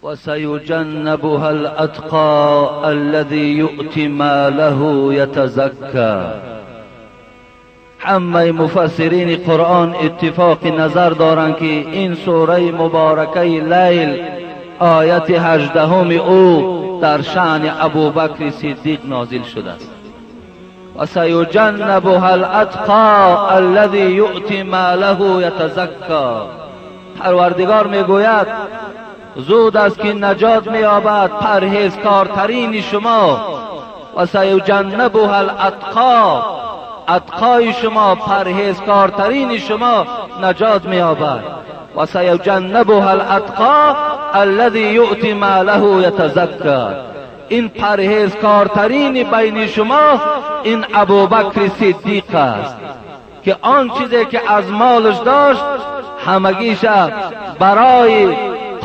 و سیجنبها الاتقى الذی یؤتی ماله یتزکی. همه مفسرین قرآن اتفاق نظر دارند که این سوره مبارکه لیل آیت 18 او در شأن ابوبکر صدیق نازل شده است. و سیجنبها الاتقى الذی یؤتی ماله یتزکی. پروردگار میگوید زود است که نجات مییابد پرهیزکارترین شما. و سیجنبها الاتقى، اتقای شما پرهیزکارترین شما نجات مییابد. و سیجنبها الاتقى الذی یؤتی ماله یتزکی. این پرهیزکارترین بین شما این ابوبکر صدیق است که آن چیزی که از مالش داشت همگیش برای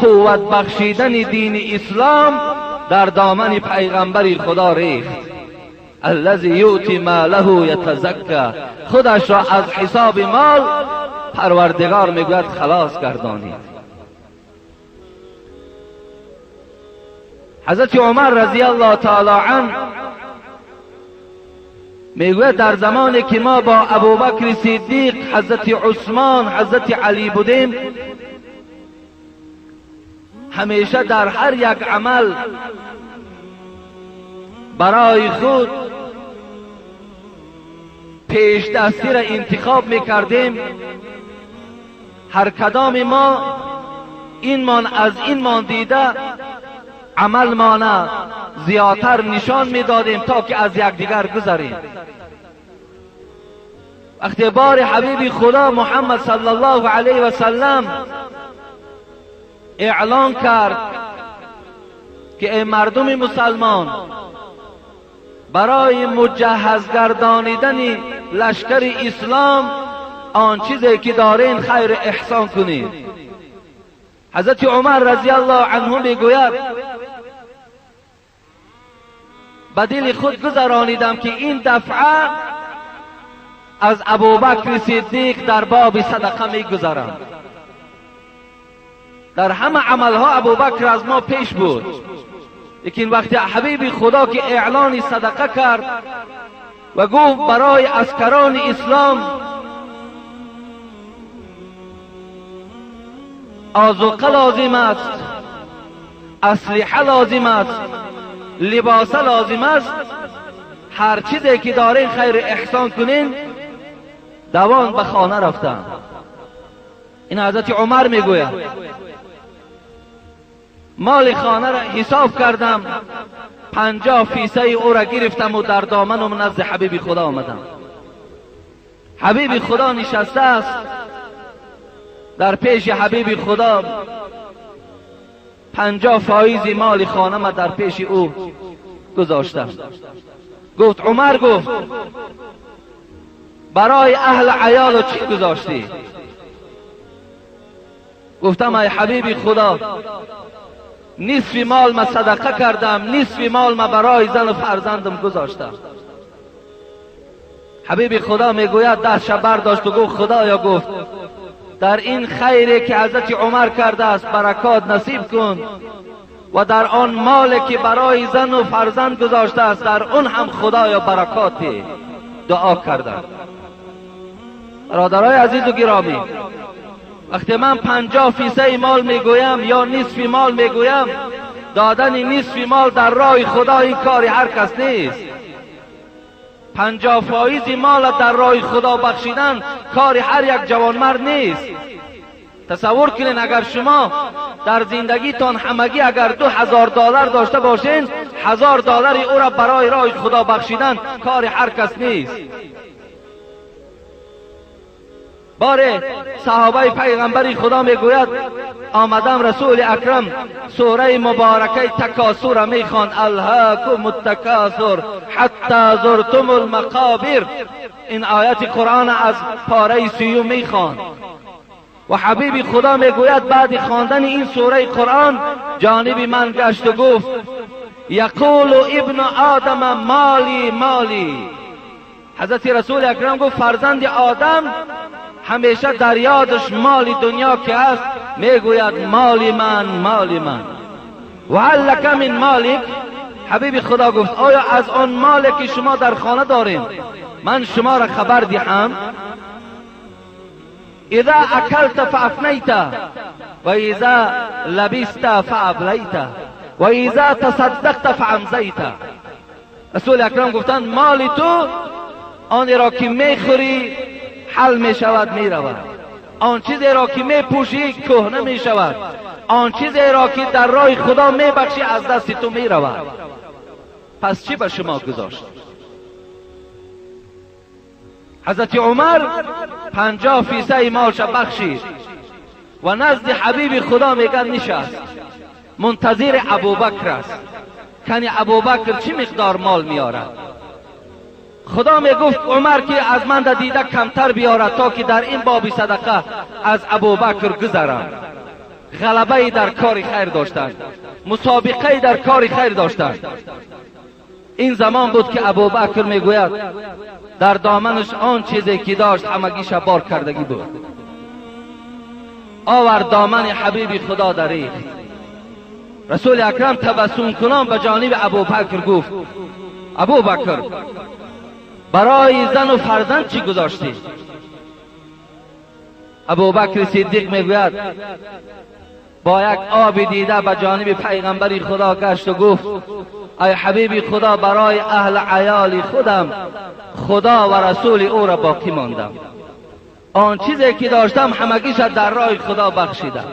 قوت بخشیدن دین اسلام در دامن پیغمبر خدا ریخت. الذی یؤتی ماله یتزکی. خودش را از حساب مال پروردگار میگوید خلاص گردانید. حضرت عمر رضی الله تعالی عنه میگوید در زمانی که ما با ابوبکر صدیق، حضرت عثمان، حضرت علی بودیم، همیشه در هر یک عمل برای خود پیش دستی را انتخاب میکردیم. هر کدام ما این مان از این مان دیده عمل مانه زیادتر نشان میدادیم تا که از یکدیگر گذریم. وقتی بار حبیب خدا محمد صلی الله علیه و سلم اعلان کرد که ای مردم مسلمان، برای مجهز گردانیدن لشکر اسلام آن چیزی که دارین خیر احسان کنید. حضرت عمر رضی الله عنه میگوید به دل خود گذرانیدم که این دفعه از ابوبکر صدیق در باب صدقه میگذرم. در همه عملها ابوبکر از ما پیش بود، لیکن وقتی حبیب خدا که اعلان صدقه کرد و گفت برای عسکران اسلام آذوقه لازم است، اسلحه لازم است، لباس لازم است، هر چیزی که دارین خیر احسان کنین، دوان به خانه رفتن. این حضرت عمر میگوید مال خانه را حساب کردم، 50% او را گرفتم و در دامن و نزد حبیب خدا آمدم. حبیب خدا نشسته است، در پیش حبیب خدا 50% مال خانه ما در پیش او گذاشتم. گفت عمر، گفت برای اهل عیال چی گذاشتی؟ گفتم ای حبیب خدا نصف مال ما صدقه کردم، نصف مال ما برای زن و فرزندم گذاشتم. حبیب خدا میگوید دستش برداشت و گفت خدایا، گفت در این خیری که حضرت عمر کرده است برکات نصیب کن و در آن مالی که برای زن و فرزند گذاشته است در اون هم خدایا برکات ده. دعا کردم. برادرای عزیز و گرامی، وقتی من 50% مال میگویم یا نصف مال میگویم، دادن نصف مال در راه خدا این کار هر کس نیست. 50% مال در راه خدا بخشیدن کار هر یک جوانمرد نیست. تصور کنین اگر شما در زندگیتان همگی اگر $2000 داشته باشین، $1000 او را برای راه خدا بخشیدن کار هر کس نیست. باره صحابه پیغمبر خدا میگوید آمدم رسول اکرم سوره مبارکه تکاثر را میخوان، الهاکم التکاثر حتی زرتم المقابر. این آیت قرآن از پاره 30 میخوان و حبیب خدا میگوید بعد خواندن این سوره قرآن جانب من گشت و گفت یقول ابن آدم مالی مالی. حضرت رسول اکرم گفت فرزند آدم همیشه در یادش مال دنیا که هست میگوید مالی من مالی من. و هل لک من مالک، حبیب خدا گفت آیا از آن مالی که شما در خانه دارین من شما را خبر دهم؟ اذا اکلت فافنیت و اذا لبست فابلیت و اذا تصدقت فامضیت. رسول اکرم گفتند مال تو آن را که میخوری حل میشود میرود، آن چیزی را که میپوشی کهنه میشود، آن چیزی را که در راه خدا میبخشی از دست تو میرود. پس چی به شما گذاشت؟ حضرت عمر 50% مالش بخشید و نزد حبیب خدا میگن نشست منتظر ابوبکر است. کنی ابوبکر چی مقدار مال میارد؟ خدا میگفت عمر که از من دیده کمتر بیارد تا که در این باب صدقه از ابوبکر گذرم. غلبه در کار خیر داشتند، مسابقه در کار خیر داشتند. این زمان بود که ابوبکر میگوید در دامنش آن چیزی که داشت همگیش بار کردگی بود. آورد دامن حبیب خدا دریخت. رسول اکرم تبسم کنان به جانب ابوبکر گفت ابوبکر برای زن و فرزند چی گذاشتی؟ ابوبکر صدیق میگوید با یک آب دیده به جانب پیغمبر خدا گشت و گفت ای حبیب خدا برای اهل عیال خودم خدا و رسول او را باقی ماندم. آن چیزی که داشتم همگیش در راه خدا بخشیدم.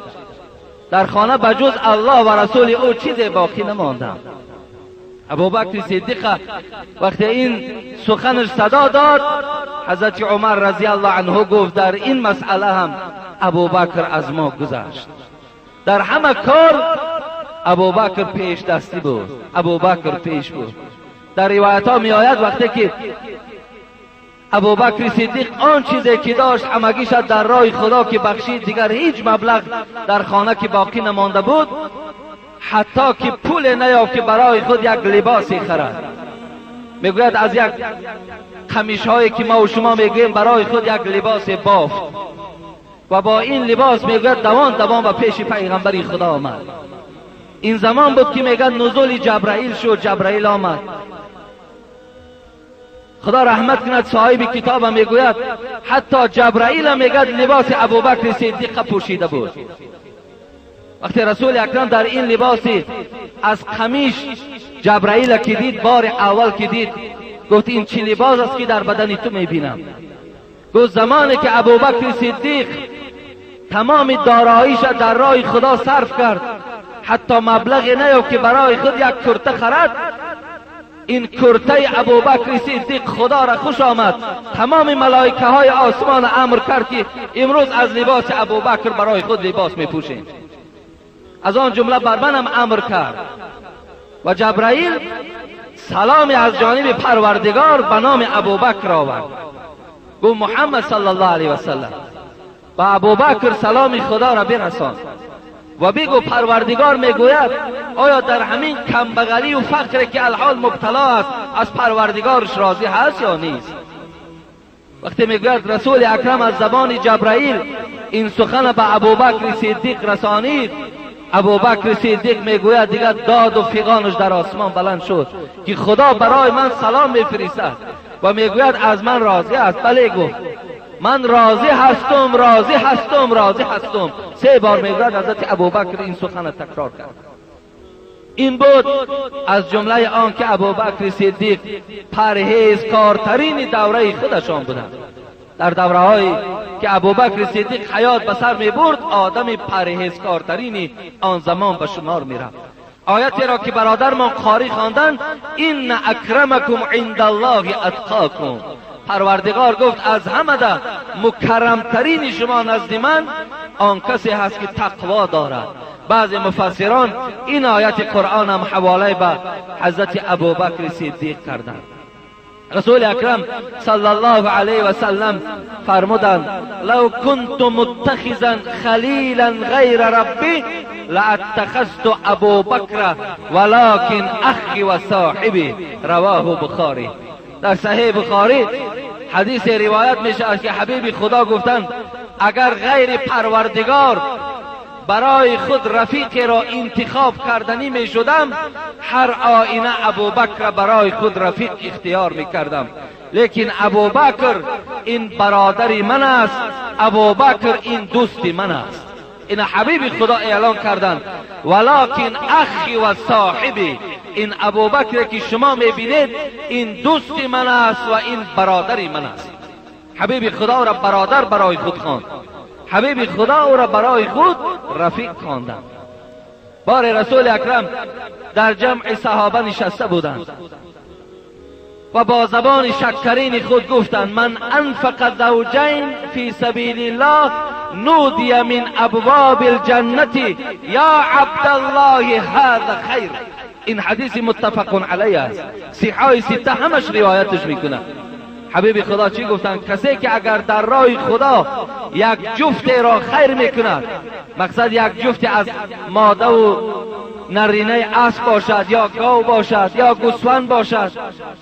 در خانه بجز الله و رسول او چیزی باقی نماندم. ابوبکر صدیق وقتی این سخنش صدا داد، حضرت عمر رضی الله عنه گفت در این مسئله هم ابوبکر از ما گذشت. در همه کار ابوبکر پیش دستی بود، ابوبکر پیش بود. در روایت ها می آید وقتی که ابوبکر صدیق آن چیزی که داشت همگیش در راه خدا که بخشید، دیگر هیچ مبلغ در خانه که باقی نمانده بود، حتی که پول نیافت که برای خود یک لباسی خرد. میگوید از یک قمیش هایی که ما و شما میگیم برای خود یک لباس بافت و با این لباس میگوید دوان و پیش پیغمبر خدا آمد. این زمان بود که میگن نزول جبرائیل شد، جبرائیل آمد. خدا رحمت کند صاحب کتاب میگوید حتی جبرائیل میگد لباس ابوبکر صدیق پوشیده بود. وقتی رسول اکرم در این لباسی از قمیش جبرائیل که دید، بار اول که دید، گفت این چی لباس است که در بدن تو میبینم؟ گفت زمانی که ابوبکر صدیق تمام داراییش در راه خدا صرف کرد، حتی مبلغی نیافت که برای خود یک کرته خرد، این کرته ابوبکر صدیق خدا را خوش آمد. تمام ملائکه های آسمان امر کرد که امروز از لباس ابوبکر برای خود لباس میپوشیم. از آن جمله بر منم امر کرد و جبرائیل سلامی از جانب پروردگار به نام ابوبکر آورد. گفت محمد صلی الله علیه و سلم و ابوبکر سلام خدا را برسان و بگو پروردگار میگوید آیا در همین کمبغلی و فقری که الحال مبتلا است از پروردگارش راضی هست یا نیست؟ وقتی میگوید رسول اکرم از زبان جبرائیل این سخن به ابوبکر صدیق رسانید، ابوبکر صدیق میگوید دیگر داد و فغانش در آسمان بلند شد که خدا برای من سلام میفرستد و میگوید از من راضی است. بله گفت من راضی هستم، راضی هستم، راضی هستم. 3 بار میگوید حضرت ابوبکر این سخن تکرار کرد. این بود از جمله آن که ابوبکر صدیق پرهیزکارترین دوره خودشان بودند. در دوره هایی که ابوبکر صدیق حیات به سر می برد، آدم پرهیزکارترین آن زمان به شمار می رفت. آیتی را که برادرمان قاری خواندند ان اکرمکم عند الله اتقاکم، پروردگار گفت از همه ده مکرمترین شما نزد من آن کسی هست که تقوا دارد. بعضی مفسران این آیت قرآن هم حواله به حضرت ابوبکر صدیق کردند. رسول اکرم صلی الله علیه و سلم فرمودند لو كنت متخذا خلیلا غیر ربی لاتخذت ابوبکر ولكن اخی و صاحبی. رواه بخاری. در صحیح بخاری حدیث روایت میشه که حبیب خدا گفتند اگر غیر پروردگار برای خود رفیقی را انتخاب کردنی می شدم، هر آینه ابوبکر برای خود رفیق اختیار می کردم. لیکن ابوبکر این برادری من است، ابوبکر این دوستی من است. این حبیب خدا اعلان کردند ولکن اخی و صاحبی، این ابوبکر که شما میبینید این دوستی من است و این برادری من است. حبیب خدا را برادر برای خود خواند، حبیب خدا او را برای خود رفیق خواندند. بار رسول اکرم در جمع صحابه نشسته بودند و با زبان شکرین خود گفتند من انفق زوجین فی سبیل الله نودی من ابواب الجنة یا عبدالله هذا خیر. این حدیث متفق علیه است، صحاح سته همش روایتش میکنه. حبیب خدا چی گفتند؟ کسی که اگر در راه خدا یک جفت را خیر میکند، مقصد یک جفت از ماده و نرینه اسب باشد یا گاو باشد یا گوسفند باشد،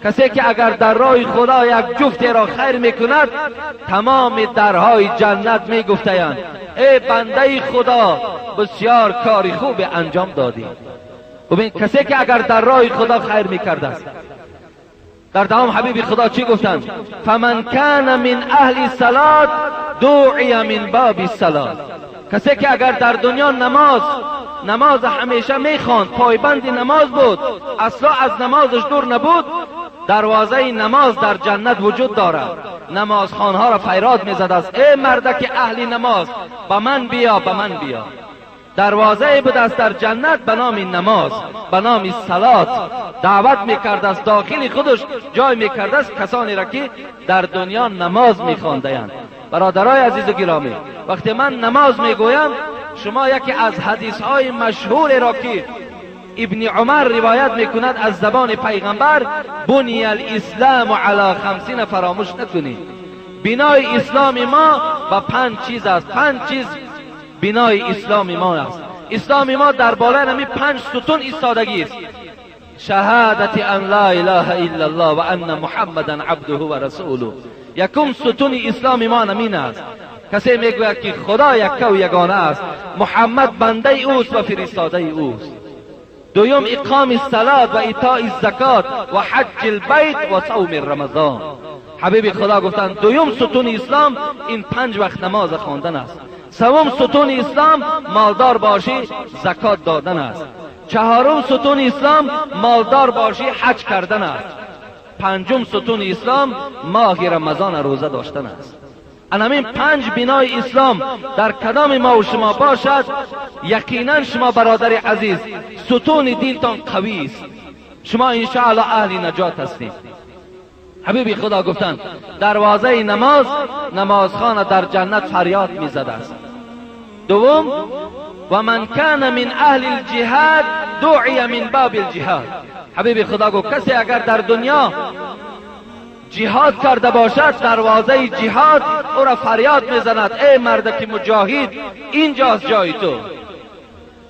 کسی که اگر در راه خدا یک جفت را خیر میکند، تمام درهای جنت میگفتند ای بنده خدا بسیار کاری خوب انجام دادی. ببین کسی که اگر در راه خدا خیر میکرده است. در دوام حبیب خدا چی گفتند؟ فمن کان من اهل الصلاة دعی من باب الصلاة. کسی که اگر در دنیا نماز همیشه میخواند، پایبند نماز بود، اصلا از نمازش دور نبود، دروازه نماز در جنت وجود دارد. نمازخوانها را فریاد میزد است ای مردک اهل نماز به من بیا، به من بیا. دروازه بود است در جنت به نام نماز، به نام صلات. دعوت میکرد است، داخل خودش جای میکرد است کسانی را که در دنیا نماز میخواندند. برادرای عزیز و گرامی، وقتی من نماز میگویم، شما یکی از حدیث های مشهور را که ابن عمر روایت میکند از زبان پیغمبر بنی الاسلام علی 50 فراموش نکنید. بنای اسلام ما با 5 چیز است. 5 چیز بنای اسلام ما است. اسلام ما در بالای نمی 5 ستون ایستادگی است. شهادت ان لا اله الا الله و ان محمدا عبده و رسوله. یکم ستون اسلام ما نمین است. کسی میگوید که خدا یک و یگانه است، محمد بنده اوست و فرستاده اوست. دوم اقام الصلاة و ایتاء الزکات و حج البیت و صوم رمضان. حبیب خدا گفتند دوم ستون اسلام این 5 وقت نماز خواندن است. سوم ستون اسلام مالدار باشی زکات دادن است. چهارم ستون اسلام مالدار باشی حج کردن است. پنجم ستون اسلام ماه رمضان روزه داشتن است. انامین 5 بنای اسلام در کدام ما و شما باشد، یقینا شما برادر عزیز ستون دینتان قوی است، شما انشاءالله اهل نجات هستید. حبیب خدا گفتند دروازه نمازخوان در جنت فریاد میزد است. دوم و من کان من اهل الجهاد دعی من باب الجهاد. حبیب خدا گفت کسی اگر در دنیا جهاد کرده باشد، دروازه جهاد او را فریاد میزند ای مردک مجاهد اینجاست جای تو.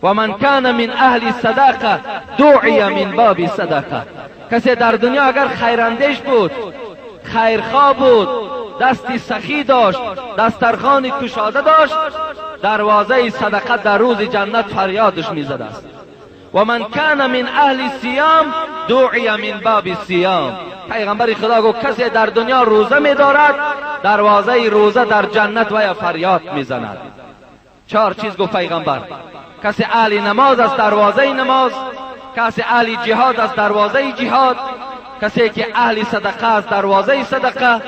و من کان من اهل صدقه دعی من باب صدقه. کسی در دنیا اگر خیراندیش بود، خیرخواه بود، دستی سخی داشت، دسترخوان کشاده داشت، دروازه صدقه در روز جنت فریادش میزد است. و من کان من اهل صیام دعی من باب صیام. پیغمبر خدا گفت کسی در دنیا روزه می‌دارد، دروازه روزه در جنت و فریاد میزند. 4 چیز گفت پیغمبر. کسی اهل نماز است دروازه نماز، کسی اهل جهاد است دروازه جهاد، کسی که اهل صدقه است دروازه صدقه،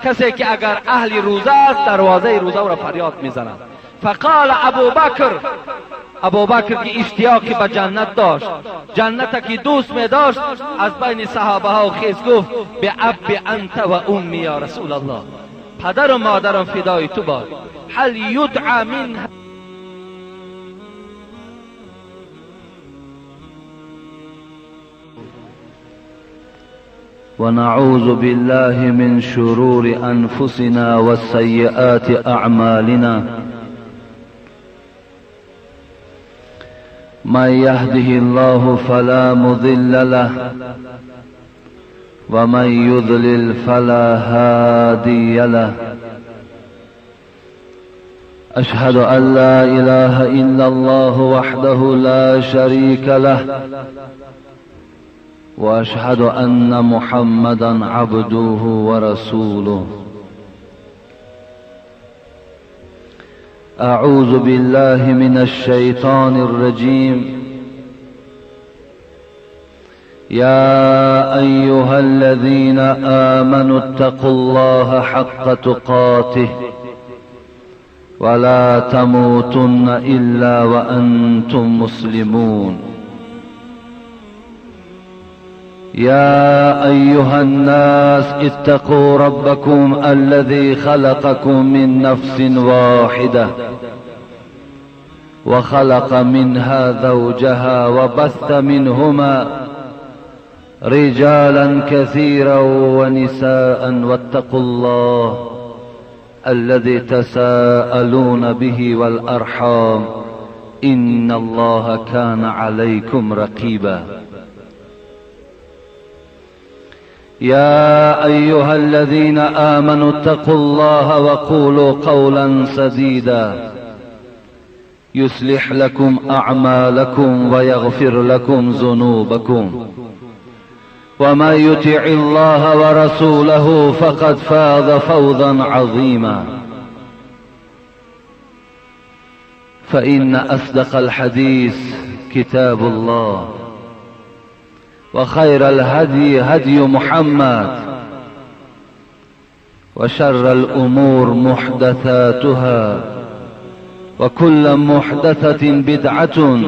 کسی که اگر اهل روزه است دروازه روزه را فریاد میزند. فقال ابوبکر که اشتیاقی به جنت داشت، جنت که دوست می داشت، از بین صحابه ها خیز گفت به اب انت و امی یا رسول الله، پدر و مادرم فدای تو باد، هل یدعى من ونعوذ بالله من شرور أنفسنا وسيئات أعمالنا من يهده الله فلا مضل له ومن يضلل فلا هادي له أشهد أن لا إله إلا الله وحده لا شريك له وأشهد أن محمدا عبده ورسوله. أعوذ بالله من الشيطان الرجيم. يا أيها الذين آمنوا اتقوا الله حق تقاته ولا تموتن إلا وأنتم مسلمون. يا أيها الناس اتقوا ربكم الذي خلقكم من نفس واحدة وخلق منها زوجها وبث منهما رجالا كثيرا ونساء واتقوا الله الذي تساءلون به والأرحام إن الله كان عليكم رقيبا. يا أيها الذين آمنوا اتقوا الله وقولوا قولا سديدا يصلح لكم أعمالكم ويغفر لكم ذنوبكم ومن يطع الله ورسوله فقد فاز فوزا عظيما. فإن أصدق الحديث كتاب الله وخير الهدي هدي محمد وشر الأمور محدثاتها وكل محدثة بدعة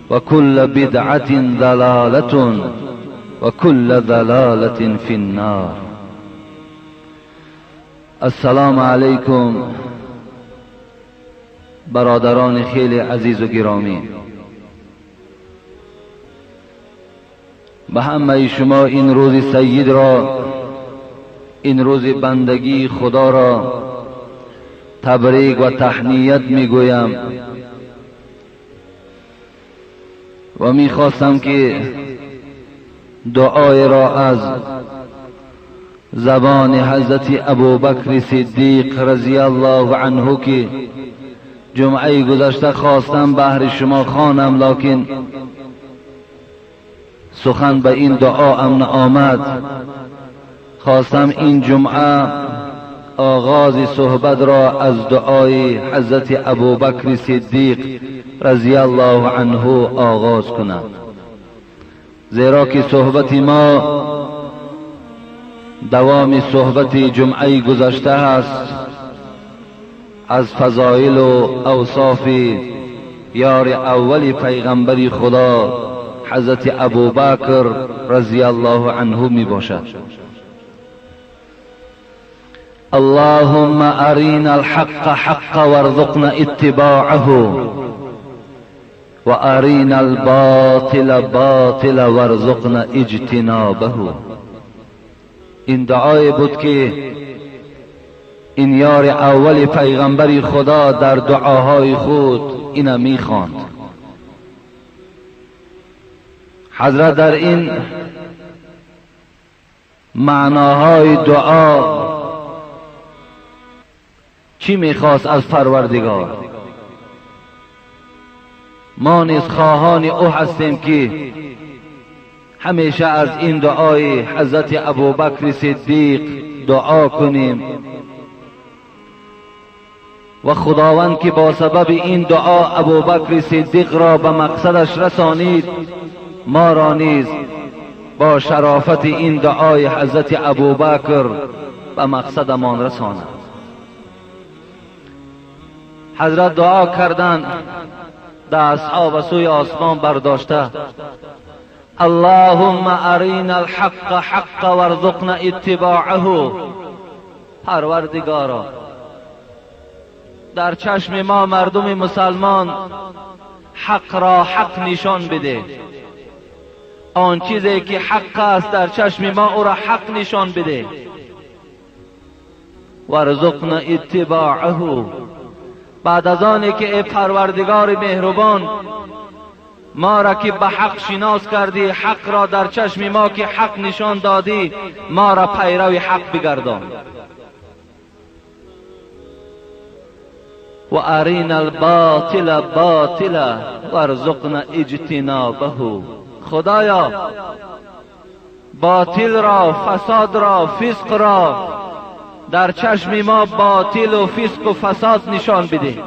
وكل بدعة ضلالة وكل ضلالة في النار. السلام علیکم برادران خیلی عزیز و گرامی. به همه شما این روز سید را، این روز بندگی خدا را تبریک و تهنیت میگویم و میخواستم که دعای را از زبان حضرت ابوبکر صدیق رضی الله عنه که جمعه گذشته خواستم بهر شما خوانم، لکن سخن به این دعا هم آمد. خواستم این جمعه آغاز صحبت را از دعای حضرت ابوبکر صدیق رضی الله عنه آغاز کنم، زیرا که صحبت ما دوام صحبت جمعه گذشته است از فضائل و اوصاف یار اول پیغمبر خدا حضرت ابوبکر رضی الله عنه می باشد. اللهم أرنا الحق حقا وارزقنا اتباعه وأرنا الباطل باطلا وارزقنا اجتنابه. این دعای بود که این یار اول پیغمبر خدا در دعاهای خود اینا میخواند. حضرت در این معناهای دعا چی میخواست از پروردگار؟ ما نیز خواهان او هستیم که همیشه از این دعای حضرت ابوبکر صدیق دعا کنیم و خداوند که با سبب این دعا ابوبکر صدیق را به مقصدش رسانید، ما را نیز با شرافت این دعای حضرت ابوبکر به مقصدمان رساند. حضرت دعا کردند، دستها به سوی آسمان برداشته، اللهم ارنا الحق حقا وارزقنا اتباعه. پروردگارا در چشم ما مردم مسلمان حق را حق نشان بده، آن چیزی که حق است در چشم ما او را حق نشان بده. وارزقنا اتباعه. بعد از آنی که ای پروردگار مهربان ما را که به حق شناس کردی، حق را در چشم ما که حق نشان دادی، ما را پیرو حق بگردان. و ارین الباطل باطلا وارزقنا اجتنابه. خدایا باطل را، فساد را، فسق را در چشم ما باطل و فسق و فساد نشان بده.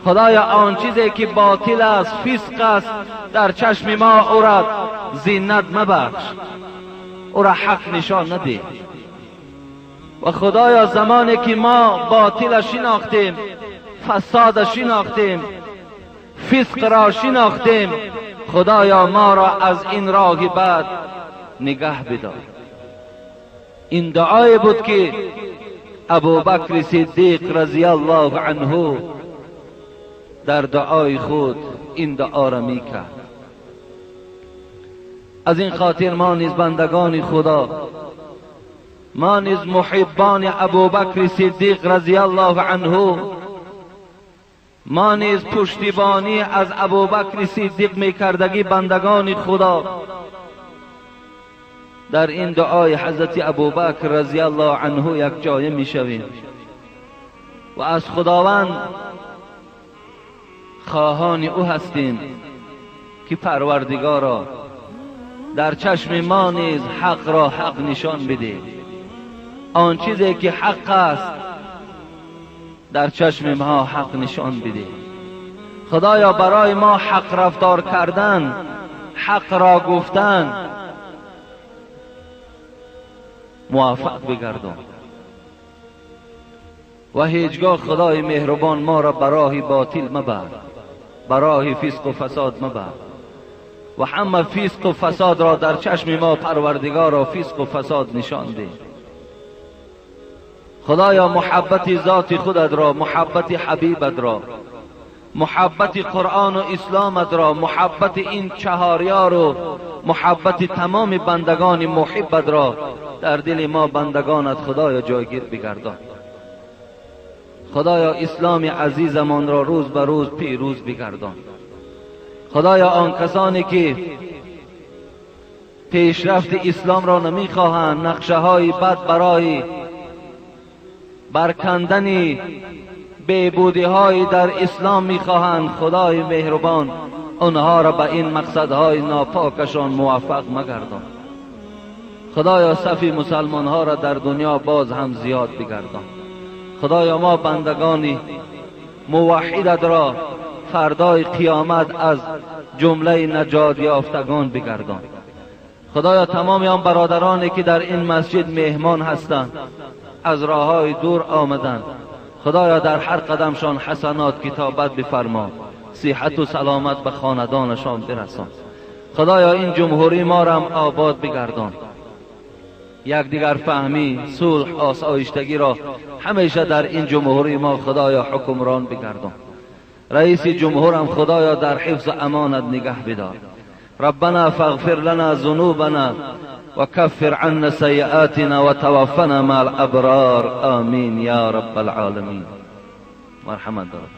خدایا آن چیزی که باطل است، فسق است، در چشم ما او را زینت مبخش، او را حق نشان نده. و خدایا زمانی که ما باطل شناختیم، فساد شناختیم، فسق را شناختیم، خدایا ما را از این راه بعد نگه بدار. این دعای بود که ابوبکر صدیق رضی الله عنه در دعای خود این دعا را میکرد. از این خاطر ما نیز بندگان خدا، ما نیز محبان ابوبکر صدیق رضی الله عنه، ما نیز پشتیبانی از ابوبکر صدیق میکردگی بندگان خدا در این دعای حضرت ابوبکر رضی الله عنه یک جایه میشویم و از خداوند خواهان او هستیم که پروردگارا در چشم ما نیز حق را حق نشان بده. آن چیزی که حق است در چشم ما حق نشان بده. خدایا برای ما حق رفتار کردن، حق را گفتن موفق بگردان و هیچگاه خدای مهربان ما را برای باطل مبر، برای فسق و فساد مبر. و همه فسق و فساد را در چشم ما پروردگار را فسق و فساد نشان ده. خدایا محبت ذات خودت را، محبت حبیبت را، محبت قرآن و اسلامت را، محبت این چهاریار و محبت تمام بندگان محبت را در دل ما بندگانت خدایا جایگیر بگردان. خدایا اسلام عزیزمان را روز به روز پیروز بگردان. خدایا آن کسانی که پیشرفت اسلام را نمیخواهند، نقشه های بد برای برکندن بیبودی های در اسلام میخواهند، خدای مهربان آنها را به این مقصدهای ناپاکشان موفق مگردان. خدایا صف مسلمان ها را در دنیا باز هم زیاد بگردان. خدایا ما بندگان موحدت را فردای قیامت از جمله نجات یافتگان بگردان. خدایا تمام آن برادرانی که در این مسجد مهمان هستند، از راههای دور آمدند، خدایا در هر قدمشان حسنات کتابت بفرما، صحت و سلامت به خاندانشان برسان. خدایا این جمهوری ما را هم آباد بگردان، یکدیگر فهمی، صلح، آسایشتگی را همیشه در این جمهوری ما خدایا حکمران بگردان. رئیس جمهورم خدایا در حفظ امانت نگه بدار. ربنا فاغفر لنا ذنوبنا وكفر عنا سيئاتنا وتوفنا مع الابرار. آمین یا رب العالمین. مرحمت دارد.